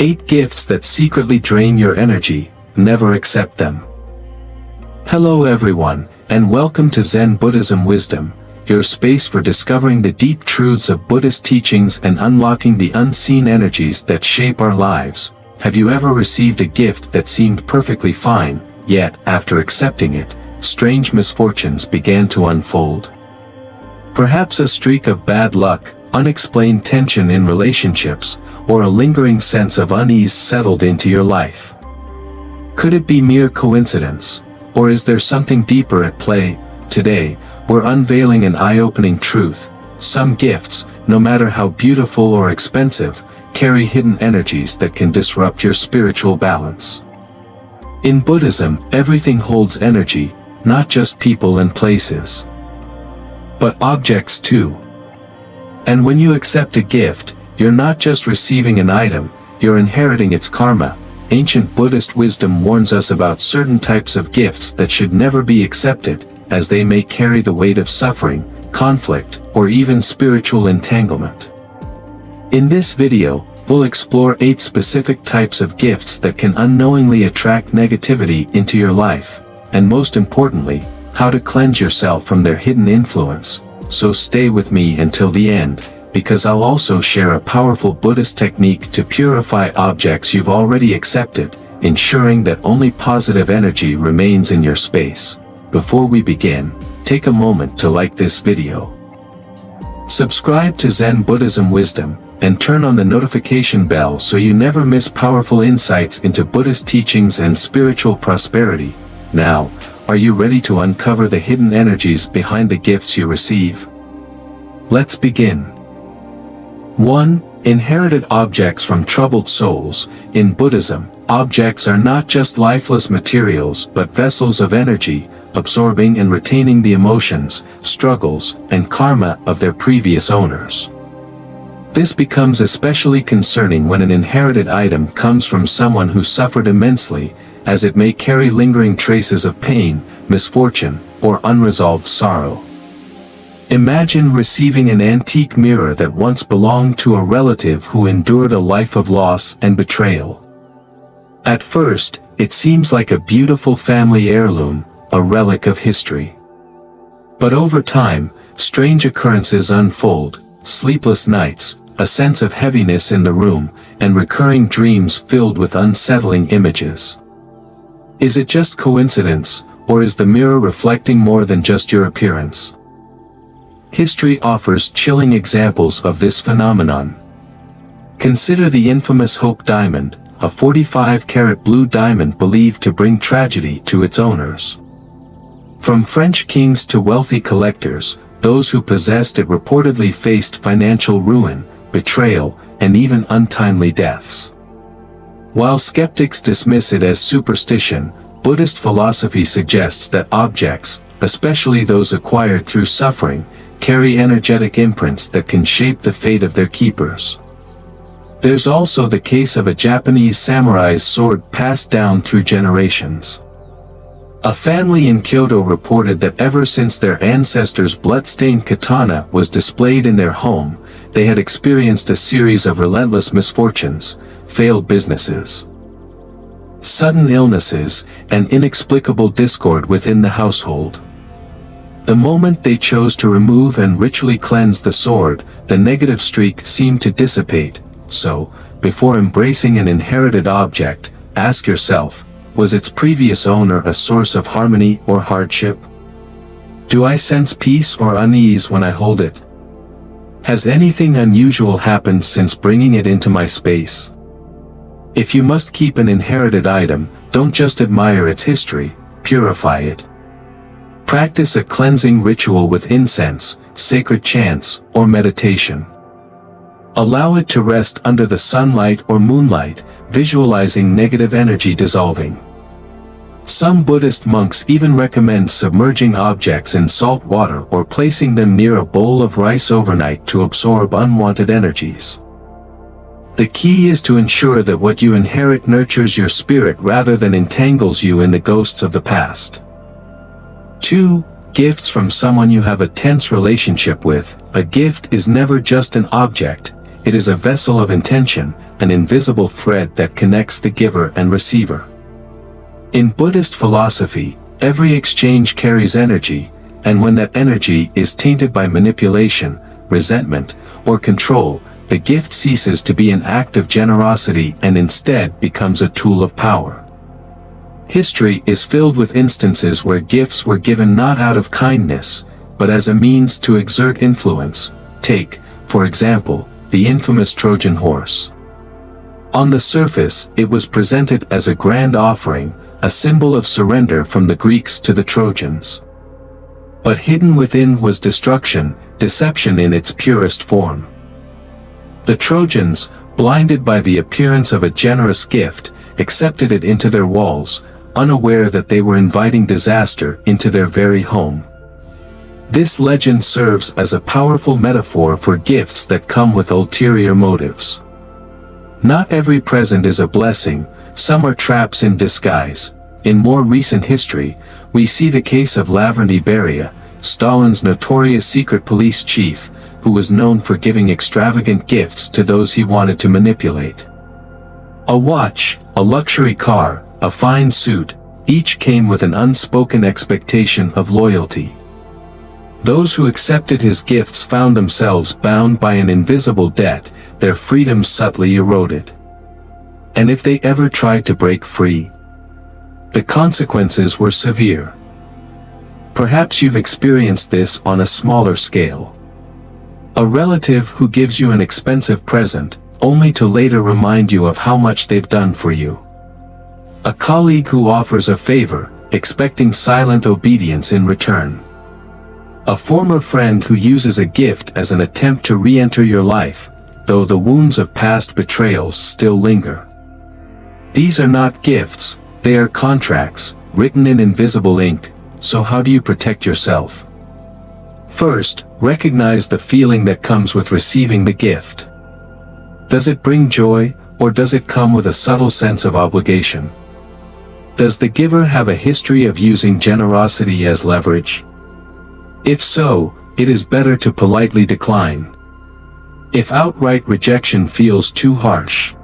8 gifts that secretly drain your energy. Never accept them. Hello everyone, and welcome to Zen Buddhism Wisdom, your space for discovering the deep truths of Buddhist teachings and unlocking the unseen energies that shape our lives. Have you ever received a gift that seemed perfectly fine, yet, after accepting it, strange misfortunes began to unfold? Perhaps a streak of bad luck, unexplained tension in relationships, or a lingering sense of unease settled into your life. Could it be mere coincidence, or is there something deeper at play? Today, we're unveiling an eye-opening truth. Some gifts, no matter how beautiful or expensive, carry hidden energies that can disrupt your spiritual balance. In Buddhism, everything holds energy, not just people and places, but objects too. And when you accept a gift, you're not just receiving an item, you're inheriting its karma. Ancient Buddhist wisdom warns us about certain types of gifts that should never be accepted, as they may carry the weight of suffering, conflict, or even spiritual entanglement. In this video, we'll explore 8 specific types of gifts that can unknowingly attract negativity into your life, and most importantly, how to cleanse yourself from their hidden influence. So stay with me until the end, because I'll also share a powerful Buddhist technique to purify objects you've already accepted, ensuring that only positive energy remains in your space. Before we begin, take a moment to like this video. Subscribe to Zen Buddhism Wisdom, and turn on the notification bell so you never miss powerful insights into Buddhist teachings and spiritual prosperity. Now, are you ready to uncover the hidden energies behind the gifts you receive? Let's begin. 1. Inherited objects from troubled souls. In Buddhism, objects are not just lifeless materials but vessels of energy, absorbing and retaining the emotions, struggles, and karma of their previous owners. This becomes especially concerning when an inherited item comes from someone who suffered immensely, as it may carry lingering traces of pain, misfortune, or unresolved sorrow. Imagine receiving an antique mirror that once belonged to a relative who endured a life of loss and betrayal. At first, it seems like a beautiful family heirloom, a relic of history. But over time, strange occurrences unfold: sleepless nights, a sense of heaviness in the room, and recurring dreams filled with unsettling images. Is it just coincidence, or is the mirror reflecting more than just your appearance? History offers chilling examples of this phenomenon. Consider the infamous Hope diamond, a 45-carat blue diamond believed to bring tragedy to its owners. From French kings to wealthy collectors, those who possessed it reportedly faced financial ruin, betrayal, and even untimely deaths. While skeptics dismiss it as superstition, Buddhist philosophy suggests that objects, especially those acquired through suffering, carry energetic imprints that can shape the fate of their keepers. There's also the case of a Japanese samurai's sword passed down through generations. A family in Kyoto reported that ever since their ancestors' blood-stained katana was displayed in their home, they had experienced a series of relentless misfortunes, failed businesses, sudden illnesses, and inexplicable discord within the household. The moment they chose to remove and ritually cleanse the sword, the negative streak seemed to dissipate. So, before embracing an inherited object, ask yourself, was its previous owner a source of harmony or hardship? Do I sense peace or unease when I hold it? Has anything unusual happened since bringing it into my space? If you must keep an inherited item, don't just admire its history, purify it. Practice a cleansing ritual with incense, sacred chants, or meditation. Allow it to rest under the sunlight or moonlight, visualizing negative energy dissolving. Some Buddhist monks even recommend submerging objects in salt water or placing them near a bowl of rice overnight to absorb unwanted energies. The key is to ensure that what you inherit nurtures your spirit rather than entangles you in the ghosts of the past. 2. Gifts from someone you have a tense relationship with. A gift is never just an object, it is a vessel of intention, an invisible thread that connects the giver and receiver. In Buddhist philosophy, every exchange carries energy, and when that energy is tainted by manipulation, resentment, or control, the gift ceases to be an act of generosity and instead becomes a tool of power. History is filled with instances where gifts were given not out of kindness, but as a means to exert influence. Take, for example, the infamous Trojan horse. On the surface, it was presented as a grand offering, a symbol of surrender from the Greeks to the Trojans. But hidden within was destruction, deception in its purest form. The Trojans, blinded by the appearance of a generous gift, accepted it into their walls, unaware that they were inviting disaster into their very home. This legend serves as a powerful metaphor for gifts that come with ulterior motives. Not every present is a blessing, some are traps in disguise. In more recent history, we see the case of Lavrentiy Beria, Stalin's notorious secret police chief, who was known for giving extravagant gifts to those he wanted to manipulate. A watch, a luxury car, a fine suit, each came with an unspoken expectation of loyalty. Those who accepted his gifts found themselves bound by an invisible debt, their freedoms subtly eroded. And if they ever tried to break free, the consequences were severe. Perhaps you've experienced this on a smaller scale. A relative who gives you an expensive present, only to later remind you of how much they've done for you. A colleague who offers a favor, expecting silent obedience in return. A former friend who uses a gift as an attempt to re-enter your life, though the wounds of past betrayals still linger. These are not gifts, they are contracts, written in invisible ink, so how do you protect yourself? First, recognize the feeling that comes with receiving the gift. Does it bring joy, or does it come with a subtle sense of obligation? Does the giver have a history of using generosity as leverage? If so, it is better to politely decline. If outright rejection feels too harsh,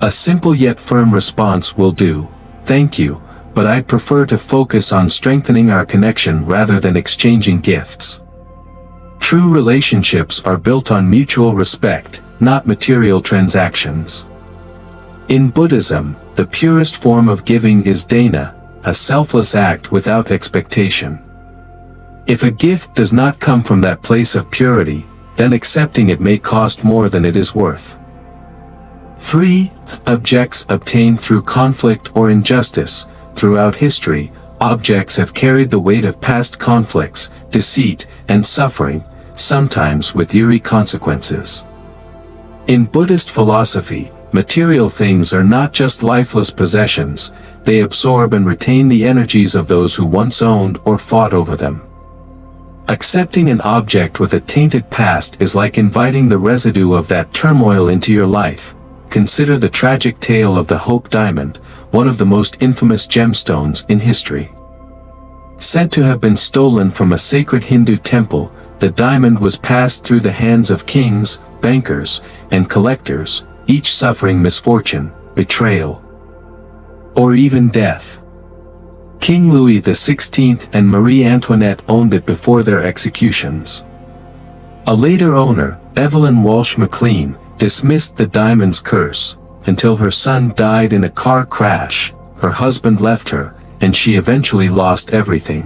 a simple yet firm response will do. Thank you, but I'd prefer to focus on strengthening our connection rather than exchanging gifts. True relationships are built on mutual respect, not material transactions. In Buddhism, the purest form of giving is dana, a selfless act without expectation. If a gift does not come from that place of purity, then accepting it may cost more than it is worth. 3. Objects obtained through conflict or injustice. Throughout history, objects have carried the weight of past conflicts, deceit, and suffering, sometimes with eerie consequences. In Buddhist philosophy, material things are not just lifeless possessions, they absorb and retain the energies of those who once owned or fought over them. Accepting an object with a tainted past is like inviting the residue of that turmoil into your life. Consider the tragic tale of the Hope Diamond, one of the most infamous gemstones in history. Said to have been stolen from a sacred Hindu temple, the diamond was passed through the hands of kings, bankers, and collectors, each suffering misfortune, betrayal, or even death. King Louis XVI and Marie Antoinette owned it before their executions. A later owner, Evelyn Walsh McLean, dismissed the diamond's curse, until her son died in a car crash, her husband left her, and she eventually lost everything.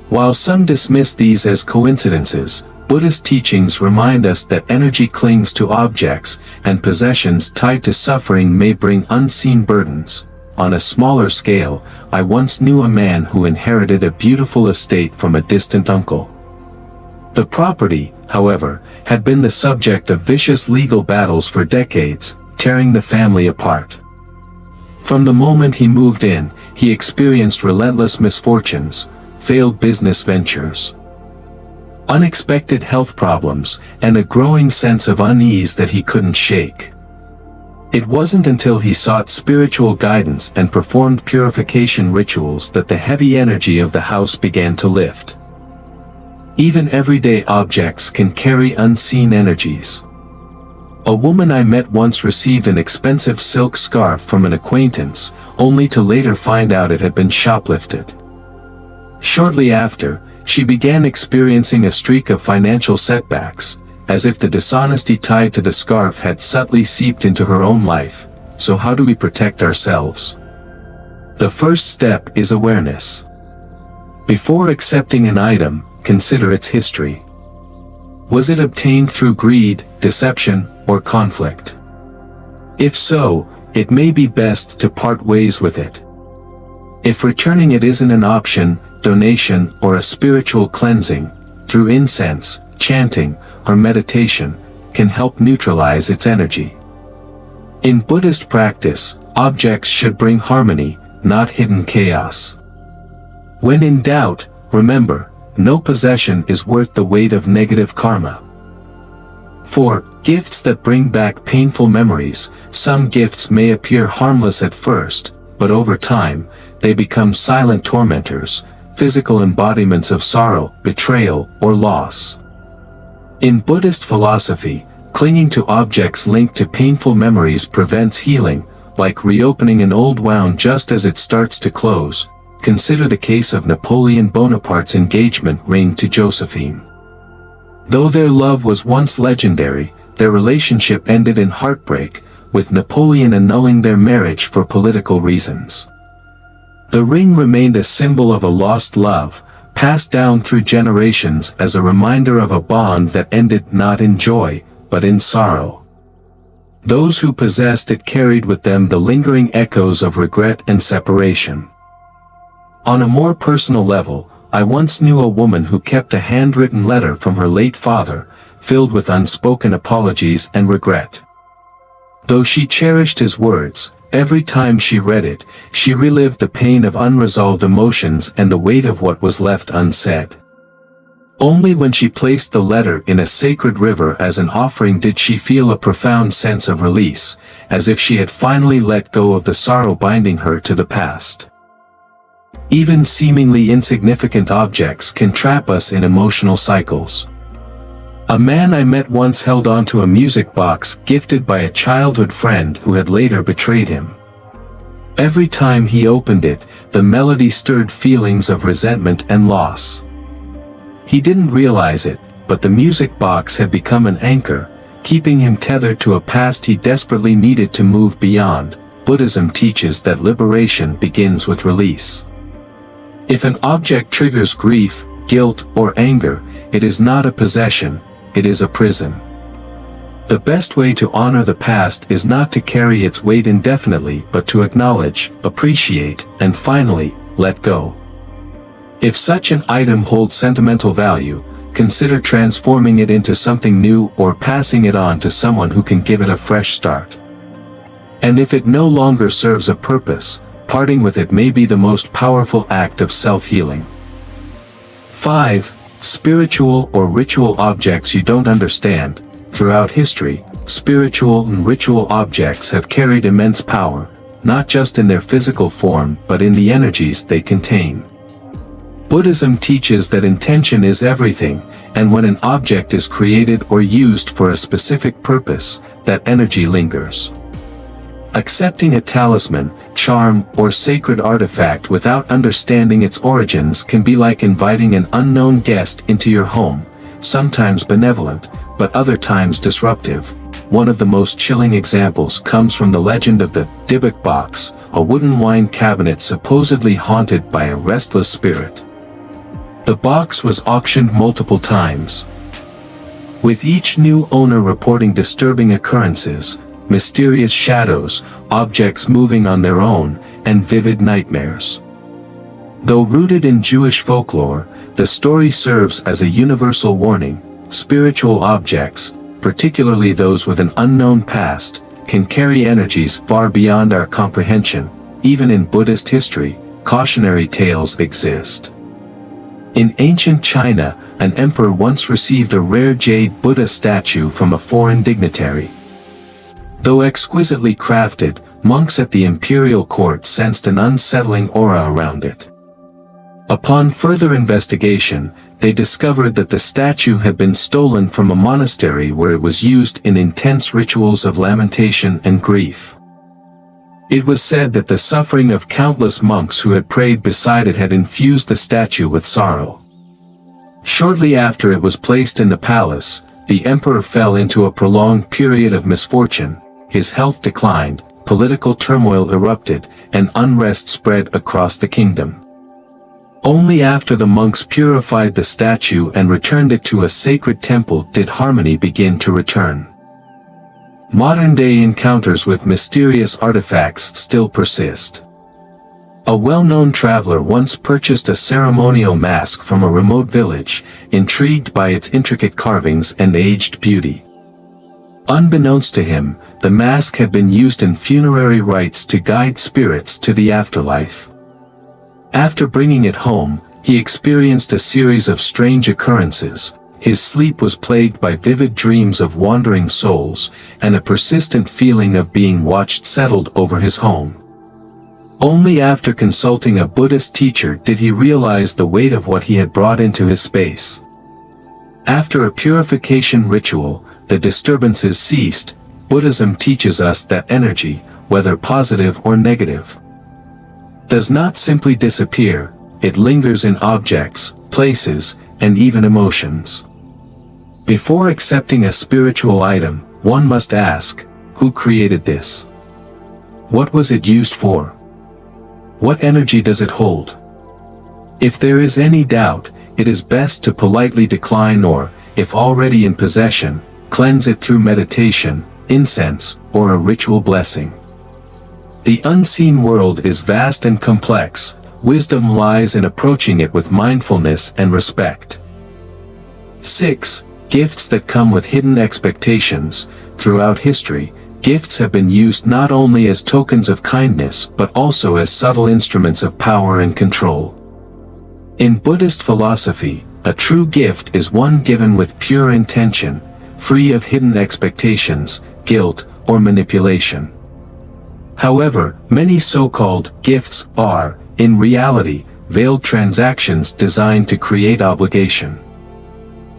While some dismiss these as coincidences, Buddhist teachings remind us that energy clings to objects, and possessions tied to suffering may bring unseen burdens. On a smaller scale, I once knew a man who inherited a beautiful estate from a distant uncle. The property, however, had been the subject of vicious legal battles for decades, tearing the family apart. From the moment he moved in, he experienced relentless misfortunes, failed business ventures, unexpected health problems, and a growing sense of unease that he couldn't shake. It wasn't until he sought spiritual guidance and performed purification rituals that the heavy energy of the house began to lift. Even everyday objects can carry unseen energies. A woman I met once received an expensive silk scarf from an acquaintance, only to later find out it had been shoplifted. Shortly after, she began experiencing a streak of financial setbacks, as if the dishonesty tied to the scarf had subtly seeped into her own life. So how do we protect ourselves? The first step is awareness. Before accepting an item, consider its history. Was it obtained through greed, deception, or conflict? If so, it may be best to part ways with it. If returning it isn't an option, donation, or a spiritual cleansing, through incense, chanting, or meditation, can help neutralize its energy. In Buddhist practice, objects should bring harmony, not hidden chaos. When in doubt, remember, no possession is worth the weight of negative karma. 4. Gifts that bring back painful memories. Some gifts may appear harmless at first, but over time, they become silent tormentors, physical embodiments of sorrow, betrayal, or loss. In Buddhist philosophy, clinging to objects linked to painful memories prevents healing, like reopening an old wound just as it starts to close. Consider the case of Napoleon Bonaparte's engagement ring to Josephine. Though their love was once legendary, their relationship ended in heartbreak, with Napoleon annulling their marriage for political reasons. The ring remained a symbol of a lost love, passed down through generations as a reminder of a bond that ended not in joy, but in sorrow. Those who possessed it carried with them the lingering echoes of regret and separation. On a more personal level, I once knew a woman who kept a handwritten letter from her late father, filled with unspoken apologies and regret. Though she cherished his words, every time she read it, she relived the pain of unresolved emotions and the weight of what was left unsaid. Only when she placed the letter in a sacred river as an offering did she feel a profound sense of release, as if she had finally let go of the sorrow binding her to the past. Even seemingly insignificant objects can trap us in emotional cycles. A man I met once held onto a music box gifted by a childhood friend who had later betrayed him. Every time he opened it, the melody stirred feelings of resentment and loss. He didn't realize it, but the music box had become an anchor, keeping him tethered to a past he desperately needed to move beyond. Buddhism teaches that liberation begins with release. If an object triggers grief, guilt, or anger, it is not a possession, it is a prison. The best way to honor the past is not to carry its weight indefinitely but to acknowledge, appreciate, and finally, let go. If such an item holds sentimental value, consider transforming it into something new or passing it on to someone who can give it a fresh start. And if it no longer serves a purpose, parting with it may be the most powerful act of self-healing. 5. Spiritual or ritual objects you don't understand. Throughout history, spiritual and ritual objects have carried immense power, not just in their physical form but in the energies they contain. Buddhism teaches that intention is everything, and when an object is created or used for a specific purpose, that energy lingers. Accepting a talisman, charm, or sacred artifact without understanding its origins can be like inviting an unknown guest into your home, sometimes benevolent, but other times disruptive. One of the most chilling examples comes from the legend of the Dybbuk box, a wooden wine cabinet supposedly haunted by a restless spirit. The box was auctioned multiple times, with each new owner reporting disturbing occurrences, mysterious shadows, objects moving on their own, and vivid nightmares. Though rooted in Jewish folklore, the story serves as a universal warning. Spiritual objects, particularly those with an unknown past, can carry energies far beyond our comprehension. Even in Buddhist history, cautionary tales exist. In ancient China, an emperor once received a rare jade Buddha statue from a foreign dignitary. Though exquisitely crafted, monks at the imperial court sensed an unsettling aura around it. Upon further investigation, they discovered that the statue had been stolen from a monastery where it was used in intense rituals of lamentation and grief. It was said that the suffering of countless monks who had prayed beside it had infused the statue with sorrow. Shortly after it was placed in the palace, the emperor fell into a prolonged period of misfortune, his health declined, political turmoil erupted, and unrest spread across the kingdom. Only after the monks purified the statue and returned it to a sacred temple did harmony begin to return. Modern-day encounters with mysterious artifacts still persist. A well-known traveler once purchased a ceremonial mask from a remote village, intrigued by its intricate carvings and aged beauty. Unbeknownst to him, the mask had been used in funerary rites to guide spirits to the afterlife. After bringing it home, he experienced a series of strange occurrences. His sleep was plagued by vivid dreams of wandering souls, and a persistent feeling of being watched settled over his home. Only after consulting a Buddhist teacher did he realize the weight of what he had brought into his space. After a purification ritual, the disturbances ceased. Buddhism teaches us that energy, whether positive or negative, does not simply disappear, it lingers in objects, places, and even emotions. Before accepting a spiritual item, one must ask, who created this? What was it used for? What energy does it hold? If there is any doubt, it is best to politely decline or, if already in possession, cleanse it through meditation, incense, or a ritual blessing. The unseen world is vast and complex. Wisdom lies in approaching it with mindfulness and respect. 6. Gifts that come with hidden expectations. Throughout history, gifts have been used not only as tokens of kindness but also as subtle instruments of power and control. In Buddhist philosophy, a true gift is one given with pure intention, free of hidden expectations, guilt, or manipulation. However, many so-called gifts are, in reality, veiled transactions designed to create obligation.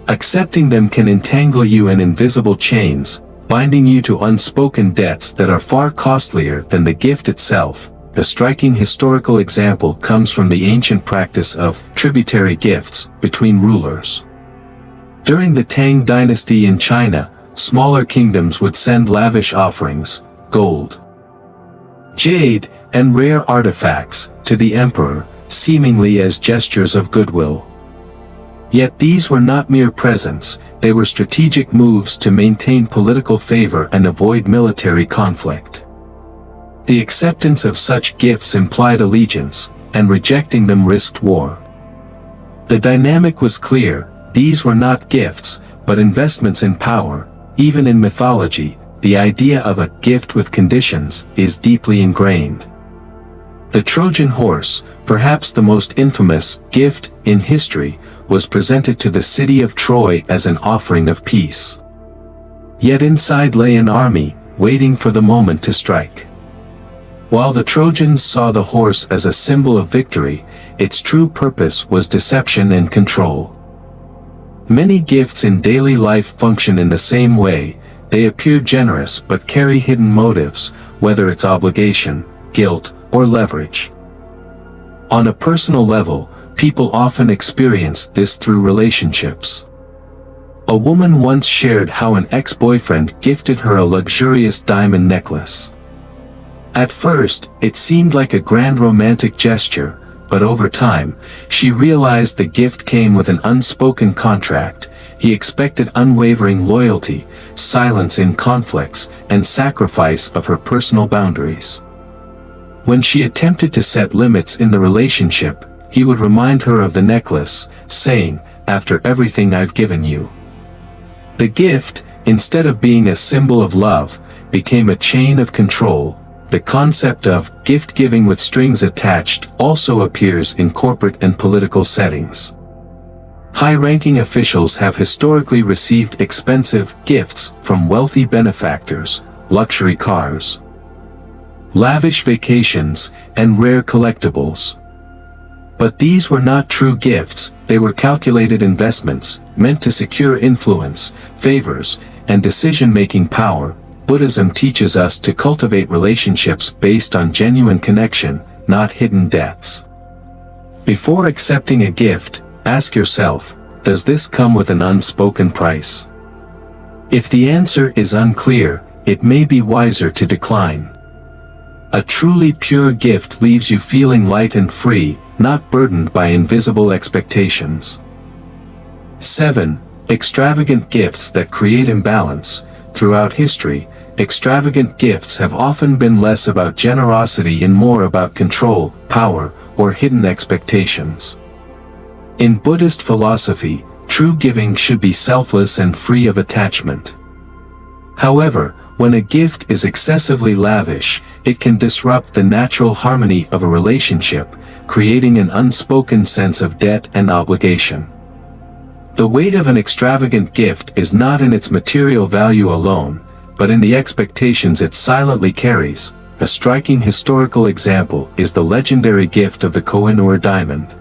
Accepting them can entangle you in invisible chains, binding you to unspoken debts that are far costlier than the gift itself. A striking historical example comes from the ancient practice of tributary gifts between rulers. During the Tang dynasty in China, smaller kingdoms would send lavish offerings, gold, jade, and rare artifacts, to the emperor, seemingly as gestures of goodwill. Yet these were not mere presents, they were strategic moves to maintain political favor and avoid military conflict. The acceptance of such gifts implied allegiance, and rejecting them risked war. The dynamic was clear: these were not gifts, but investments in power. Even in mythology, the idea of a gift with conditions is deeply ingrained. The Trojan horse, perhaps the most infamous gift in history, was presented to the city of Troy as an offering of peace. Yet inside lay an army, waiting for the moment to strike. While the Trojans saw the horse as a symbol of victory, its true purpose was deception and control. Many gifts in daily life function in the same way. They appear generous but carry hidden motives, whether it's obligation, guilt, or leverage. On a personal level, people often experience this through relationships. A woman once shared how an ex-boyfriend gifted her a luxurious diamond necklace. At first, it seemed like a grand romantic gesture, but over time, she realized the gift came with an unspoken contract. He expected unwavering loyalty, silence in conflicts, and sacrifice of her personal boundaries. When she attempted to set limits in the relationship, he would remind her of the necklace, saying, "After everything I've given you." The gift, instead of being a symbol of love, became a chain of control. The concept of gift-giving with strings attached also appears in corporate and political settings. High-ranking officials have historically received expensive gifts from wealthy benefactors, luxury cars, lavish vacations, and rare collectibles. But these were not true gifts, they were calculated investments, meant to secure influence, favors, and decision-making power. Buddhism teaches us to cultivate relationships based on genuine connection, not hidden debts. Before accepting a gift, ask yourself, does this come with an unspoken price? If the answer is unclear, it may be wiser to decline. A truly pure gift leaves you feeling light and free, not burdened by invisible expectations. 7. Extravagant gifts that create imbalance. Throughout history, extravagant gifts have often been less about generosity and more about control, power, or hidden expectations. In Buddhist philosophy, true giving should be selfless and free of attachment. However, when a gift is excessively lavish, it can disrupt the natural harmony of a relationship, creating an unspoken sense of debt and obligation. The weight of an extravagant gift is not in its material value alone, but in the expectations it silently carries. A striking historical example is the legendary gift of the Koh-i-Noor diamond.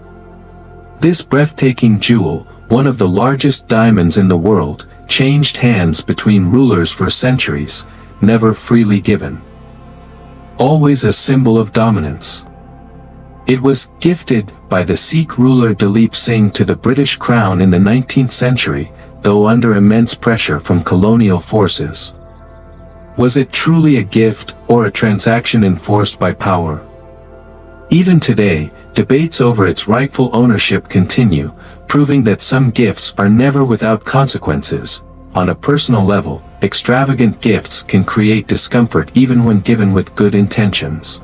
This breathtaking jewel, one of the largest diamonds in the world, changed hands between rulers for centuries, never freely given. Always a symbol of dominance. It was gifted by the Sikh ruler Dalip Singh to the British crown in the 19th century, though under immense pressure from colonial forces. Was it truly a gift, or a transaction enforced by power? Even today, debates over its rightful ownership continue, proving that some gifts are never without consequences. On a personal level, extravagant gifts can create discomfort even when given with good intentions.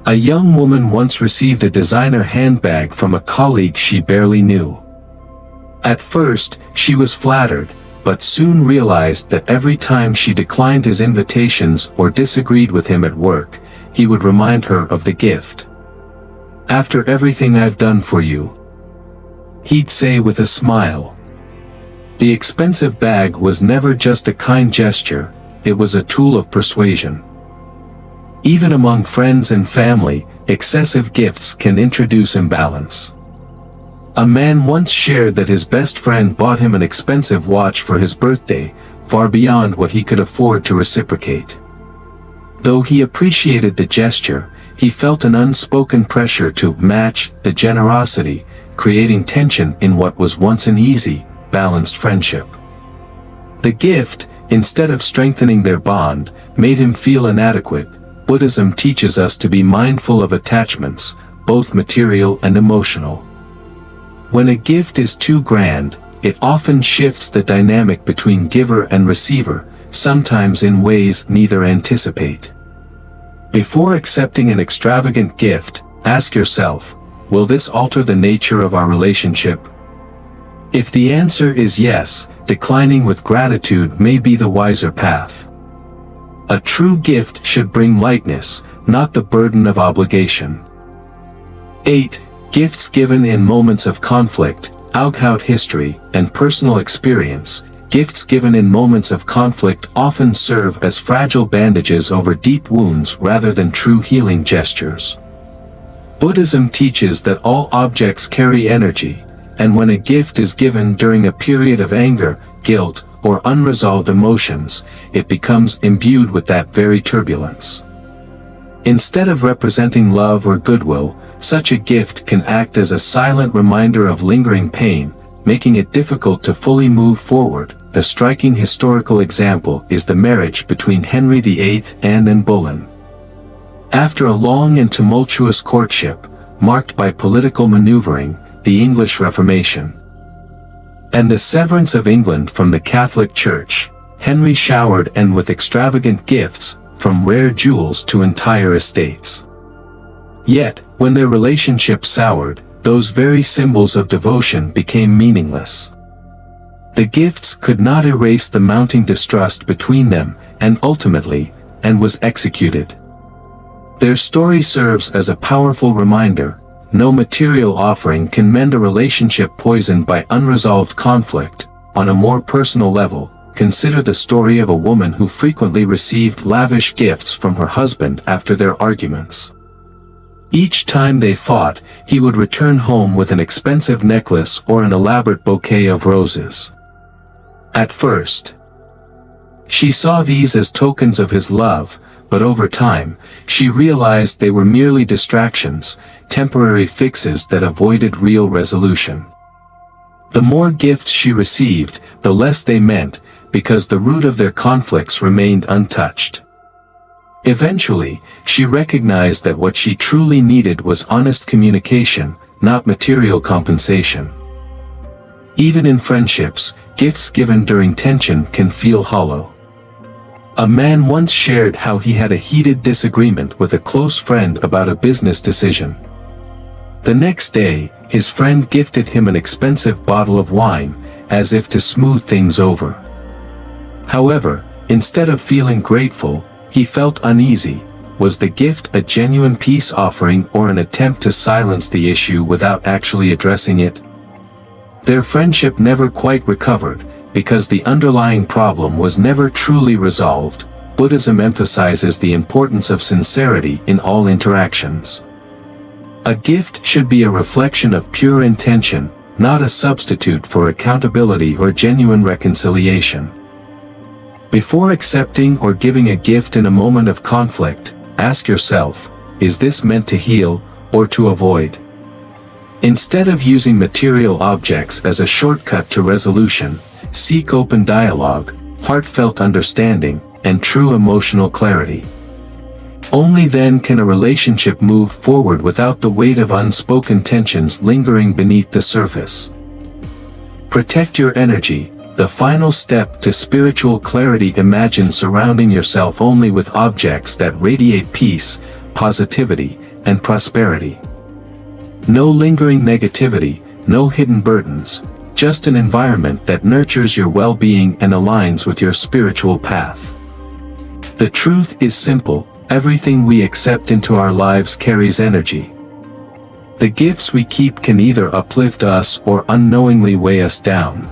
A young woman once received a designer handbag from a colleague she barely knew. At first, she was flattered, but soon realized that every time she declined his invitations or disagreed with him at work, he would remind her of the gift. "After everything I've done for you," he'd say with a smile. The expensive bag was never just a kind gesture, it was a tool of persuasion. Even among friends and family, excessive gifts can introduce imbalance. A man once shared that his best friend bought him an expensive watch for his birthday, far beyond what he could afford to reciprocate. Though he appreciated the gesture, he felt an unspoken pressure to match the generosity, creating tension in what was once an easy, balanced friendship. The gift, instead of strengthening their bond, made him feel inadequate. Buddhism teaches us to be mindful of attachments, both material and emotional. When a gift is too grand, it often shifts the dynamic between giver and receiver, sometimes in ways neither anticipate. Before accepting an extravagant gift, ask yourself, will this alter the nature of our relationship? If the answer is yes, declining with gratitude may be the wiser path. A true gift should bring lightness, not the burden of obligation. 8. Gifts given in moments of conflict. Throughout history and personal experience, gifts given in moments of conflict often serve as fragile bandages over deep wounds rather than true healing gestures. Buddhism teaches that all objects carry energy, and when a gift is given during a period of anger, guilt, or unresolved emotions, it becomes imbued with that very turbulence. Instead of representing love or goodwill, such a gift can act as a silent reminder of lingering pain, making it difficult to fully move forward. A striking historical example is the marriage between Henry VIII and Anne Boleyn. After a long and tumultuous courtship, marked by political maneuvering, the English Reformation, and the severance of England from the Catholic Church, Henry showered Anne with extravagant gifts, from rare jewels to entire estates. Yet, when their relationship soured, those very symbols of devotion became meaningless. The gifts could not erase the mounting distrust between them, and ultimately, Anne was executed. Their story serves as a powerful reminder: no material offering can mend a relationship poisoned by unresolved conflict. On a more personal level, consider the story of a woman who frequently received lavish gifts from her husband after their arguments. Each time they fought, he would return home with an expensive necklace or an elaborate bouquet of roses. At first, she saw these as tokens of his love, but over time, she realized they were merely distractions, temporary fixes that avoided real resolution. The more gifts she received, the less they meant, because the root of their conflicts remained untouched. Eventually, she recognized that what she truly needed was honest communication, not material compensation. Even in friendships, gifts given during tension can feel hollow. A man once shared how he had a heated disagreement with a close friend about a business decision. The next day, his friend gifted him an expensive bottle of wine, as if to smooth things over. However, instead of feeling grateful, he felt uneasy. Was the gift a genuine peace offering or an attempt to silence the issue without actually addressing it? Their friendship never quite recovered, because the underlying problem was never truly resolved. Buddhism emphasizes the importance of sincerity in all interactions. A gift should be a reflection of pure intention, not a substitute for accountability or genuine reconciliation. Before accepting or giving a gift in a moment of conflict, ask yourself, is this meant to heal, or to avoid? Instead of using material objects as a shortcut to resolution, seek open dialogue, heartfelt understanding, and true emotional clarity. Only then can a relationship move forward without the weight of unspoken tensions lingering beneath the surface. Protect your energy. The final step to spiritual clarity. Imagine surrounding yourself only with objects that radiate peace, positivity, and prosperity. No lingering negativity, no hidden burdens, just an environment that nurtures your well-being and aligns with your spiritual path. The truth is simple, everything we accept into our lives carries energy. The gifts we keep can either uplift us or unknowingly weigh us down.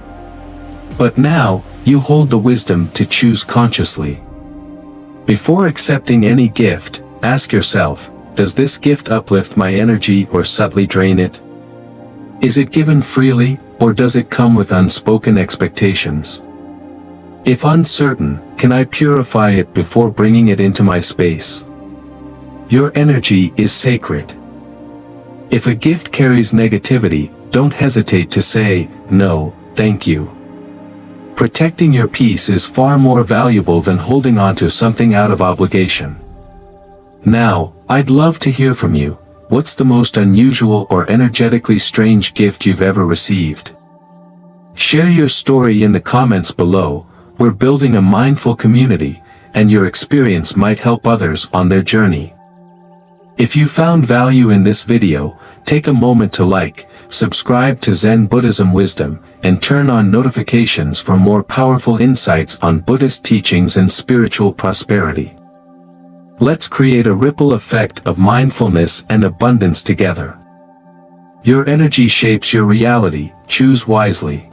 But now, you hold the wisdom to choose consciously. Before accepting any gift, ask yourself, does this gift uplift my energy or subtly drain it? Is it given freely, or does it come with unspoken expectations? If uncertain, can I purify it before bringing it into my space? Your energy is sacred. If a gift carries negativity, don't hesitate to say, no, thank you. Protecting your peace is far more valuable than holding on to something out of obligation. Now, I'd love to hear from you. What's the most unusual or energetically strange gift you've ever received? Share your story in the comments below. We're building a mindful community, and your experience might help others on their journey. If you found value in this video, take a moment to like, subscribe to Zen Buddhism Wisdom, and turn on notifications for more powerful insights on Buddhist teachings and spiritual prosperity. Let's create a ripple effect of mindfulness and abundance together. Your energy shapes your reality. Choose wisely.